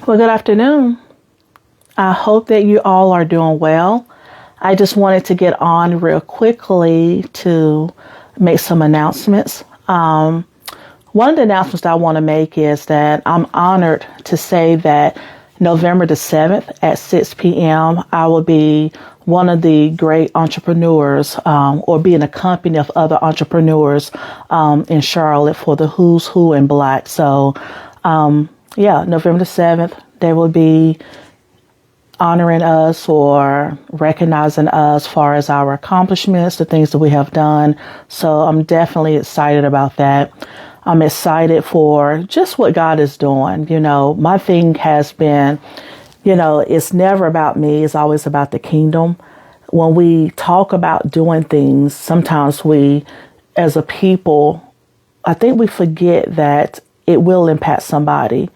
Well, good afternoon. I hope that you all are doing well. I just wanted to get on real quickly to make some announcements. One of the announcements that I want to make is that I'm honored to say that November the 7th at 6 p.m., I will be one of the great entrepreneurs or be in a company of other entrepreneurs in Charlotte for the Who's Who in Black. So, November the 7th, they will be honoring us or recognizing us as far as our accomplishments, the things that we have done. So I'm definitely excited about that. I'm excited for just what God is doing. You know, my thing has been, it's never about me. It's always about the kingdom. When we talk about doing things, sometimes we, as a people, I think we forget that it will impact somebody.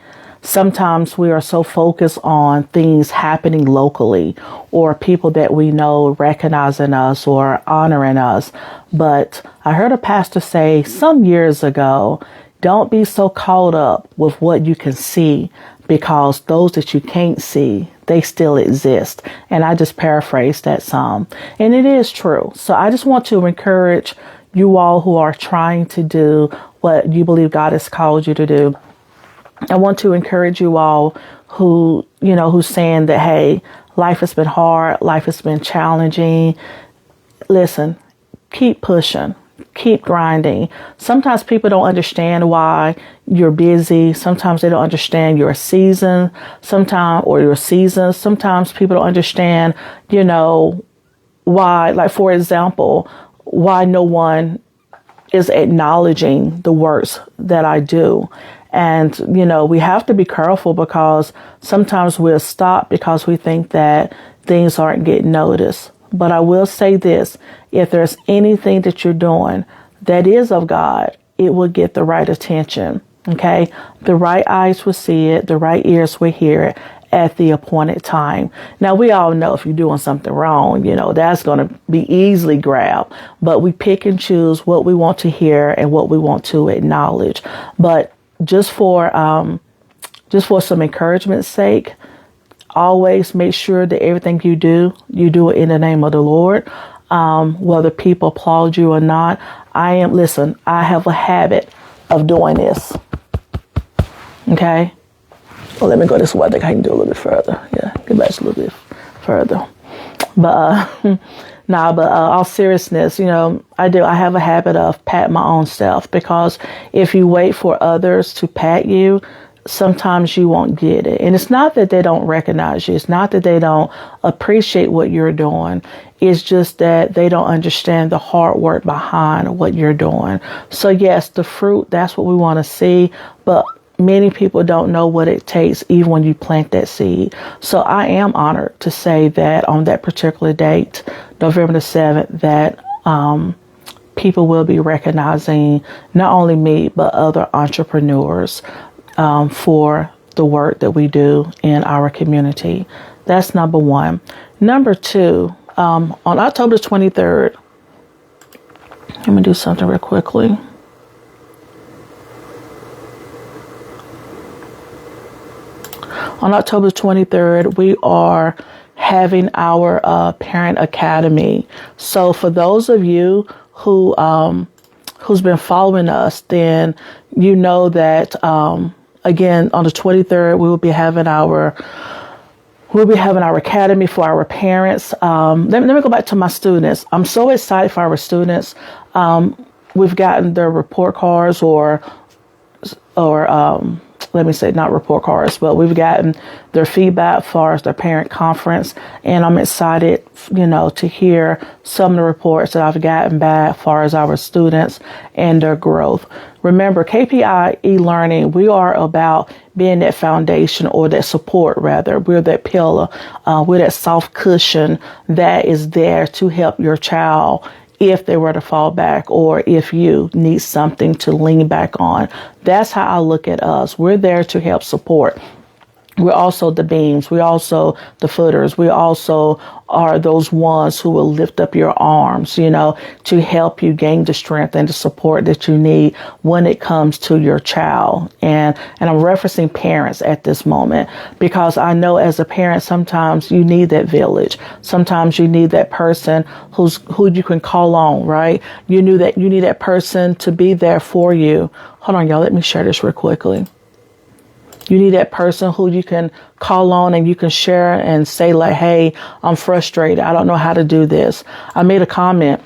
Sometimes we are so focused on things happening locally or people that we know recognizing us or honoring us. But I heard a pastor say some years ago, don't be so caught up with what you can see because those that you can't see, they still exist. And I just paraphrased that some. And it is true. So I just want to encourage you all who are trying to do what you believe God has called you to do. I want to encourage you all who's saying that, hey, life has been hard, life has been challenging. Listen, keep pushing, keep grinding. Sometimes people don't understand why you're busy. Sometimes they don't understand your season, your seasons. Sometimes people don't understand, why, like, for example, why no one is acknowledging the works that I do. And, we have to be careful because sometimes we'll stop because we think that things aren't getting noticed. But I will say this, if there's anything that you're doing that is of God, it will get the right attention. Okay. The right eyes will see it. The right ears will hear it at the appointed time. Now, we all know if you're doing something wrong, that's going to be easily grabbed. But we pick and choose what we want to hear and what we want to acknowledge. But just for some encouragement's sake, always make sure that everything you do it in the name of the Lord. Whether people applaud you or not, I have a habit of doing this. Okay. Well, let me go this way. I think I can do a little bit further. Yeah, get back a little bit further. But all seriousness, I have a habit of patting my own self because if you wait for others to pat you, sometimes you won't get it. And it's not that they don't recognize you. It's not that they don't appreciate what you're doing. It's just that they don't understand the hard work behind what you're doing. So yes, the fruit, that's what we want to see. But many people don't know what it takes even when you plant that seed. So I am honored to say that on that particular date, November the 7th, that people will be recognizing not only me, but other entrepreneurs for the work that we do in our community. That's number one. Number two, on October 23rd, let me do something real quickly. On October 23rd, we are having our Parent Academy. So for those of you who's been following us, then you know that again on the 23rd we will be having our academy for our parents. Let me go back to my students. I'm so excited for our students. We've gotten their report cards or let me say not report cards, but we've gotten their feedback as far as their parent conference. And I'm excited, to hear some of the reports that I've gotten back as far as our students and their growth. Remember, KPI e-learning, we are about being that foundation or that support, rather. We're that pillar. We're that soft cushion that is there to help your child if they were to fall back or if you need something to lean back on. That's how I look at us. We're there to help support. We're also the beams. We also the footers. We also are those ones who will lift up your arms, to help you gain the strength and the support that you need when it comes to your child. And I'm referencing parents at this moment, because I know as a parent, sometimes you need that village. Sometimes you need that person who you can call on, right? You need that person to be there for you. Hold on, y'all. Let me share this real quickly. You need that person who you can call on and you can share and say like, hey, I'm frustrated. I don't know how to do this. I made a comment,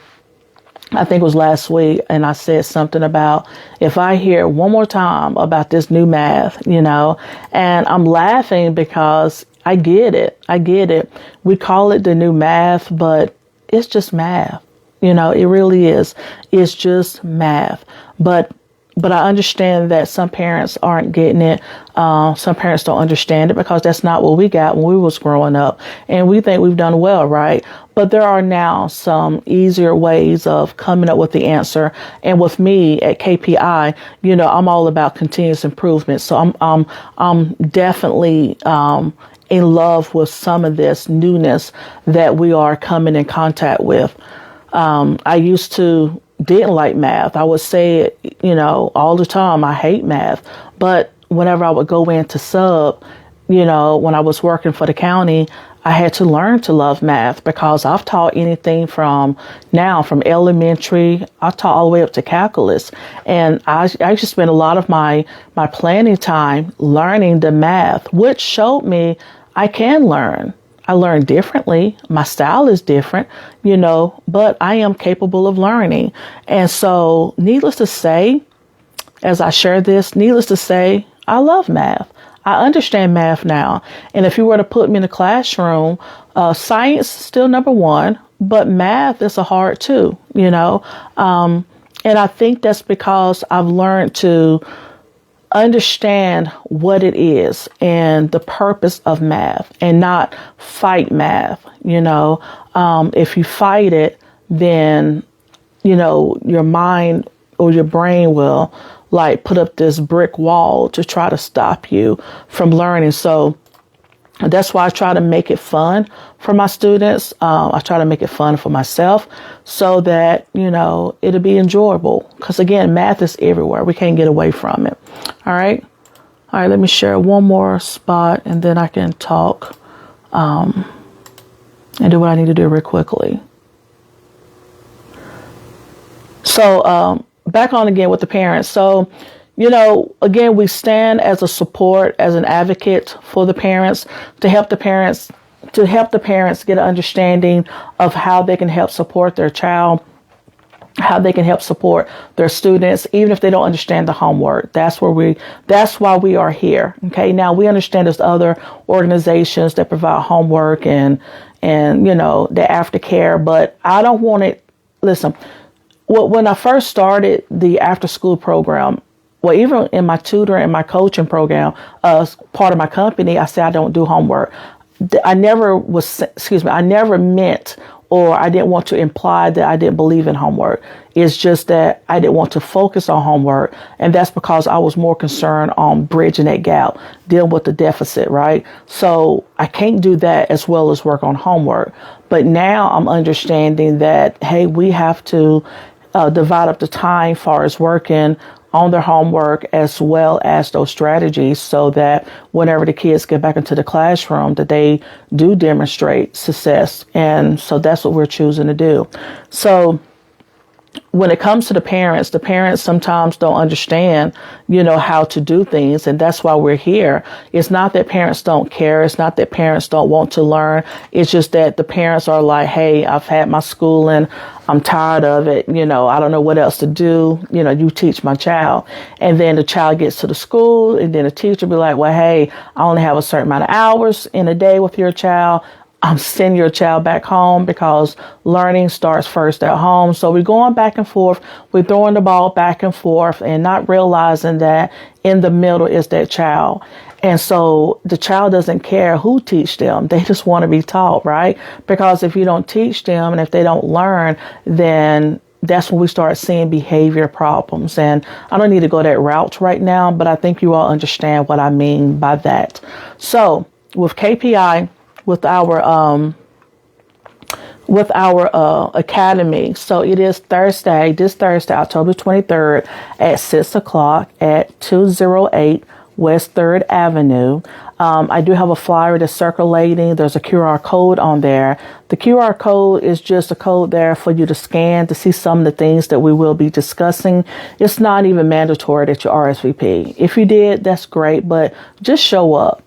I think it was last week, and I said something about if I hear one more time about this new math, and I'm laughing because I get it. We call it the new math, but it's just math. It really is. It's just math. But I understand that some parents aren't getting it. Some parents don't understand it because that's not what we got when we was growing up. And we think we've done well, right? But there are now some easier ways of coming up with the answer. And with me at KPI, I'm all about continuous improvement. So I'm definitely in love with some of this newness that we are coming in contact with. I used to didn't like math. I would say it, all the time. I hate math. But whenever I would go into sub, when I was working for the county, I had to learn to love math because I've taught anything from elementary, I taught all the way up to calculus. And I actually spent a lot of my planning time learning the math, which showed me I can learn. I learn differently. My style is different, but I am capable of learning. And so needless to say, as I share this, I love math. I understand math now. And if you were to put me in a classroom, science is still number one, but math is a hard too, and I think that's because I've learned to understand what it is and the purpose of math and not fight math. If you fight it, then, your mind or your brain will like put up this brick wall to try to stop you from learning. So that's why I try to make it fun for my students. I try to make it fun for myself so that, it'll be enjoyable. Because again, math is everywhere. We can't get away from it. All right. Let me share one more spot and then I can talk and do what I need to do real quickly. So back on again with the parents. So, again, we stand as a support, as an advocate for the parents to help the parents get an understanding of how they can help support their child, how they can help support their students, even if they don't understand the homework. That's why we are here. Okay. Now we understand there's other organizations that provide homework and the aftercare, but I don't want it. Listen, when I first started the after school program, well, even in my tutor and my coaching program, part of my company, I said I don't do homework. I never meant, or I didn't want to imply that I didn't believe in homework. It's just that I didn't want to focus on homework. And that's because I was more concerned on bridging that gap, dealing with the deficit, right? So I can't do that as well as work on homework. But now I'm understanding that, hey, we have to divide up the time far as working on their homework as well as those strategies so that whenever the kids get back into the classroom that they do demonstrate success. And so that's what we're choosing to do. So when it comes to the parents sometimes don't understand, how to do things. And that's why we're here. It's not that parents don't care. It's not that parents don't want to learn. It's just that the parents are like, hey, I've had my schooling. I'm tired of it. I don't know what else to do. You teach my child. And then the child gets to the school and then the teacher be like, well, hey, I only have a certain amount of hours in a day with your child. I'm sending your child back home because learning starts first at home. So we're going back and forth. We're throwing the ball back and forth and not realizing that in the middle is that child. And so the child doesn't care who teach them. They just want to be taught, right? Because if you don't teach them and if they don't learn, then that's when we start seeing behavior problems. And I don't need to go that route right now, but I think you all understand what I mean by that. So with KPI, with our academy. So it is this Thursday, October 23rd at 6 o'clock at 208 West 3rd Avenue. I do have a flyer that's circulating. There's a QR code on there. The QR code is just a code there for you to scan to see some of the things that we will be discussing. It's not even mandatory that you RSVP. If you did, that's great, but just show up.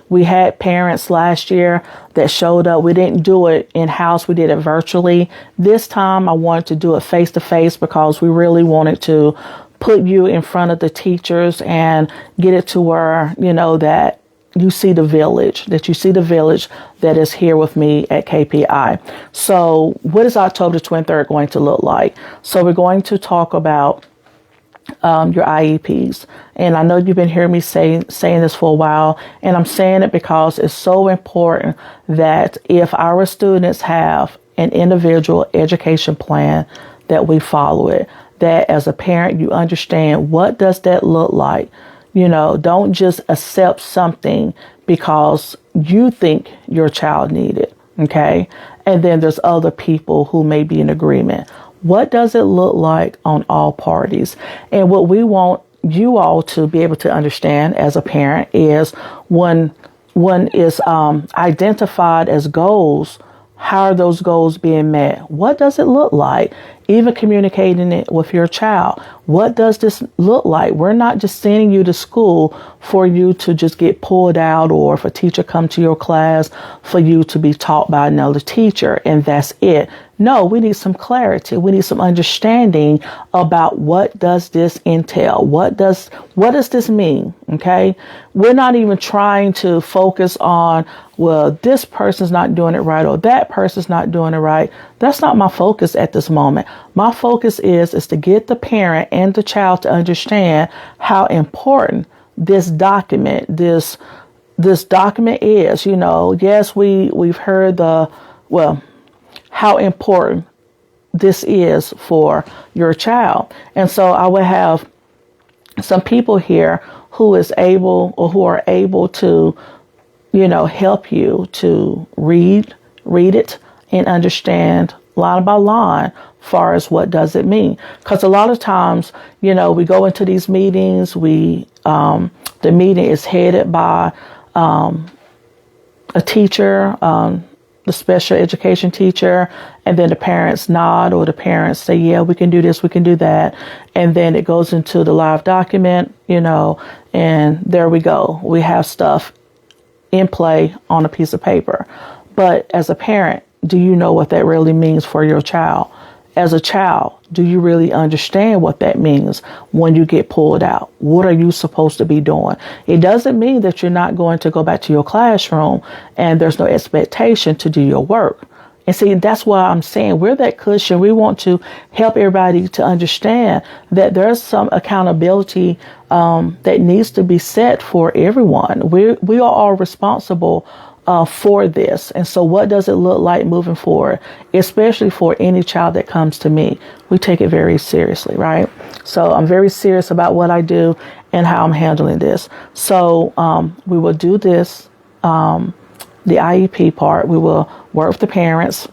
We had parents last year that showed up. We didn't do it in-house. We did it virtually. This time I wanted to do it face-to-face because we really wanted to put you in front of the teachers and get it to where, that you see the village, that is here with me at KPI. So what is October 23rd going to look like? So we're going to talk about your IEPs. And I know you've been hearing me saying this for a while, and I'm saying it because it's so important that if our students have an individual education plan, that we follow it. That as a parent, you understand what does that look like. Don't just accept something because you think your child need it. Okay. And then there's other people who may be in agreement. What does it look like on all parties? And what we want you all to be able to understand as a parent is when one is identified as goals, how are those goals being met? What does it look like? Even communicating it with your child. What does this look like? We're not just sending you to school for you to just get pulled out, or if a teacher come to your class for you to be taught by another teacher and that's it. No, we need some clarity. We need some understanding about what does this entail? What does this mean? Okay. We're not even trying to focus on, well, this person's not doing it right or that person's not doing it right. That's not my focus at this moment. My focus is to get the parent and the child to understand how important this document is. Yes, we've heard how important this is for your child. And so I would have some people here who are able to, help you to read it and understand line by line far as what does it mean. Because a lot of times, we go into these meetings, the meeting is headed by a teacher, the special education teacher, and then the parents nod, or the parents say, yeah, we can do this, we can do that. And then it goes into the live document, and there we go. We have stuff in play on a piece of paper. But as a parent, do you know what that really means for your child? As a child, do you really understand what that means when you get pulled out? What are you supposed to be doing? It doesn't mean that you're not going to go back to your classroom and there's no expectation to do your work. And see, that's why I'm saying we're that cushion. We want to help everybody to understand that there's some accountability that needs to be set for everyone. We are all responsible for this. And so what does it look like moving forward, especially for any child that comes to me? We take it very seriously, right? So I'm very serious about what I do and how I'm handling this. So we will do this, the IEP part. We will work with the parents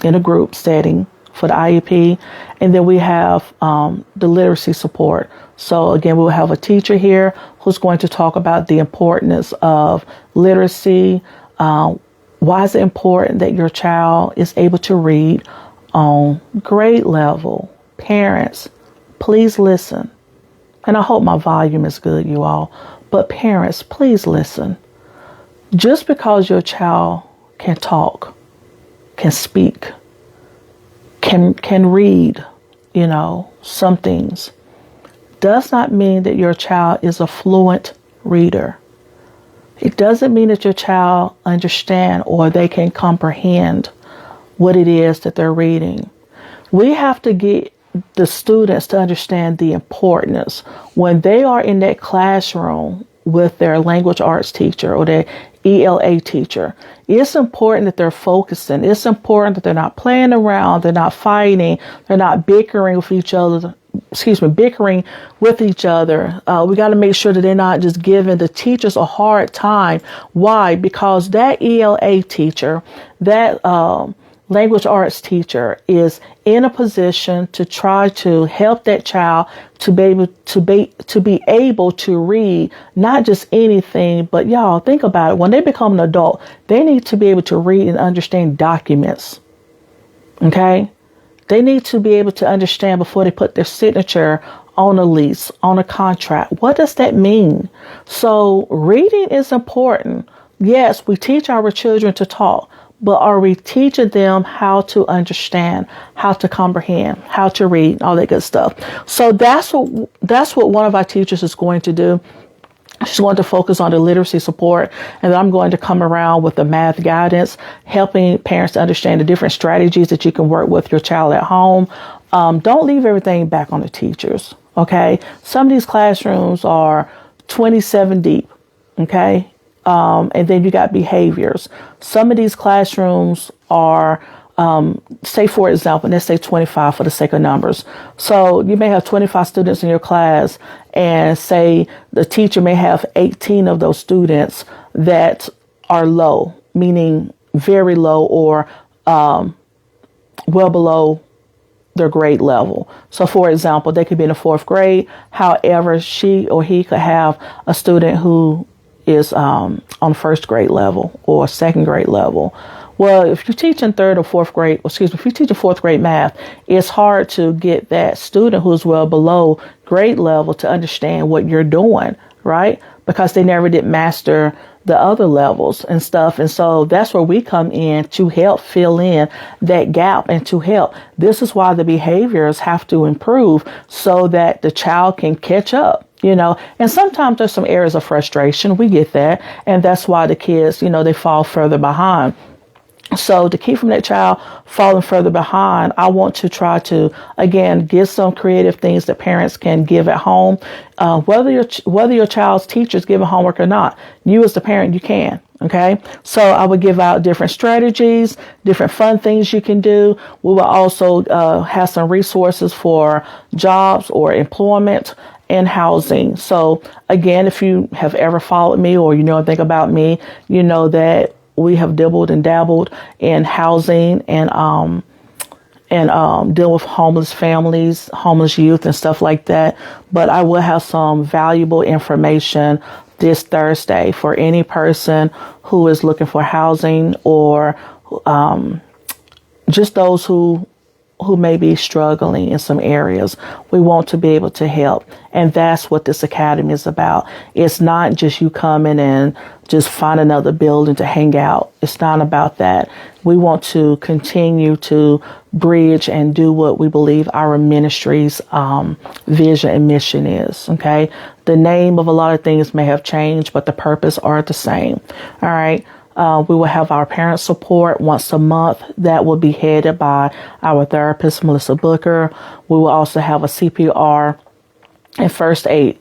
in a group setting for the IEP. And then we have the literacy support. So again, we'll have a teacher here who's going to talk about the importance of literacy. Why is it important that your child is able to read on grade level? Parents, please listen. And I hope my volume is good, you all. But parents, please listen. Just because your child can talk, can speak, can read, some things, does not mean that your child is a fluent reader. It doesn't mean that your child understand or they can comprehend what it is that they're reading. We have to get the students to understand the importance when they are in that classroom with their language arts teacher or their ELA teacher. It's important that they're focusing. It's important that they're not playing around. They're not fighting. They're not bickering with each other. Bickering with each other. We got to make sure that they're not just giving the teachers a hard time. Why? Because that ELA teacher, that language arts teacher is in a position to try to help that child to be able to read not just anything, but y'all think about it. When they become an adult, they need to be able to read and understand documents. Okay? They need to be able to understand before they put their signature on a lease, on a contract. What does that mean? So reading is important. Yes, we teach our children to talk, but are we teaching them how to understand, how to comprehend, how to read, all that good stuff? So that's what one of our teachers is going to do. She's going to focus on the literacy support, and I'm going to come around with the math guidance, helping parents to understand the different strategies that you can work with your child at home. Don't leave everything back on the teachers, okay? Some of these classrooms are 27 deep, okay? And then you got behaviors. Some of these classrooms are, say for example, let's say 25 for the sake of numbers. So you may have 25 students in your class, and say the teacher may have 18 of those students that are low, meaning very low or well below their grade level. So for example, they could be in the 4th grade. However, she or he could have a student who is on 1st grade level or 2nd grade level. Well, if you're teaching 3rd or 4th grade, if you're teaching 4th grade math, it's hard to get that student who's well below grade level to understand what you're doing, right? Because they never did master the other levels and stuff. And so that's where we come in to help fill in that gap and to help. This is why the behaviors have to improve so that the child can catch up. You know, and sometimes there's some areas of frustration. We get that. And that's why the kids, they fall further behind. So to keep from that child falling further behind, I want to try to, again, give some creative things that parents can give at home. Whether your child's teacher is giving homework or not, you as the parent, you can. Okay. So I would give out different strategies, different fun things you can do. We will also have some resources for jobs or employment and housing. So again, if you have ever followed me or you know anything about me, you know that we have dibbled and dabbled in housing and deal with homeless families, homeless youth and stuff like that. But I will have some valuable information this Thursday for any person who is looking for housing or just those who may be struggling in some areas. We want to be able to help. And that's what this academy is about. It's not just you coming and just find another building to hang out. It's not about that. We want to continue to bridge and do what we believe our ministry's vision and mission is. Okay. The name of a lot of things may have changed, but the purpose are the same. All right. We will have our parent support once a month. That will be headed by our therapist, Melissa Booker. We will also have a CPR and first aid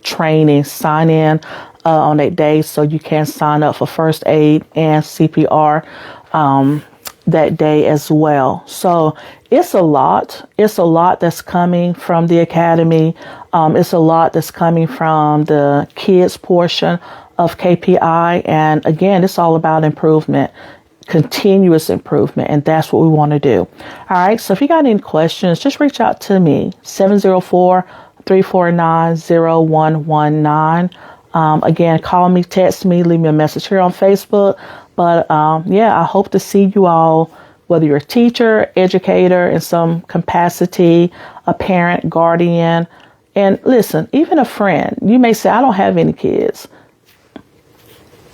training sign in on that day. So you can sign up for first aid and CPR that day as well. So it's a lot. It's a lot that's coming from the academy. It's a lot that's coming from the kids portion of KPI. And again, it's all about improvement, continuous improvement. And that's what we want to do. All right. So if you got any questions, just reach out to me, 704-349-0119. Again, call me, text me, leave me a message here on Facebook. But I hope to see you all, whether you're a teacher, educator in some capacity, a parent, guardian, and listen, even a friend. You may say, I don't have any kids.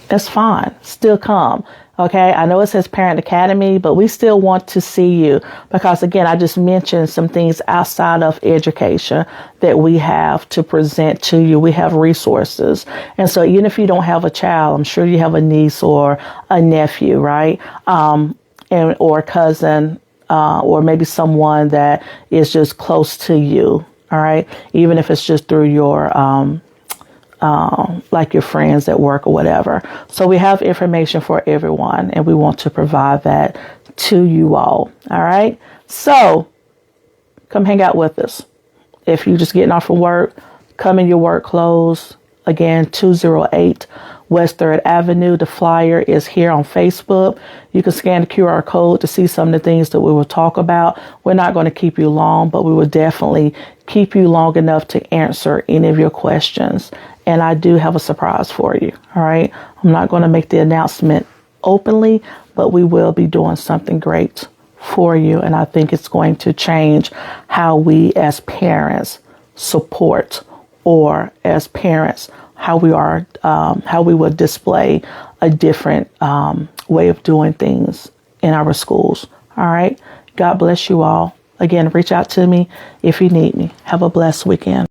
That's fine. Still come. Okay. I know it says Parent Academy, but we still want to see you because again, I just mentioned some things outside of education that we have to present to you. We have resources. And so even if you don't have a child, I'm sure you have a niece or a nephew, right? Or a cousin, or maybe someone that is just close to you. All right. Even if it's just through your, like your friends at work or whatever. So we have information for everyone, and we want to provide that to you all. All right. So come hang out with us. If you're just getting off from work, come in your work clothes. Again, 208 West 3rd Avenue. The flyer is here on Facebook. You can scan the QR code to see some of the things that we will talk about. We're not going to keep you long, but we will definitely keep you long enough to answer any of your questions. And I do have a surprise for you. All right. I'm not going to make the announcement openly, but we will be doing something great for you. And I think it's going to change how we as parents support, or as parents, how we would display a different way of doing things in our schools. All right. God bless you all. Again, reach out to me if you need me. Have a blessed weekend.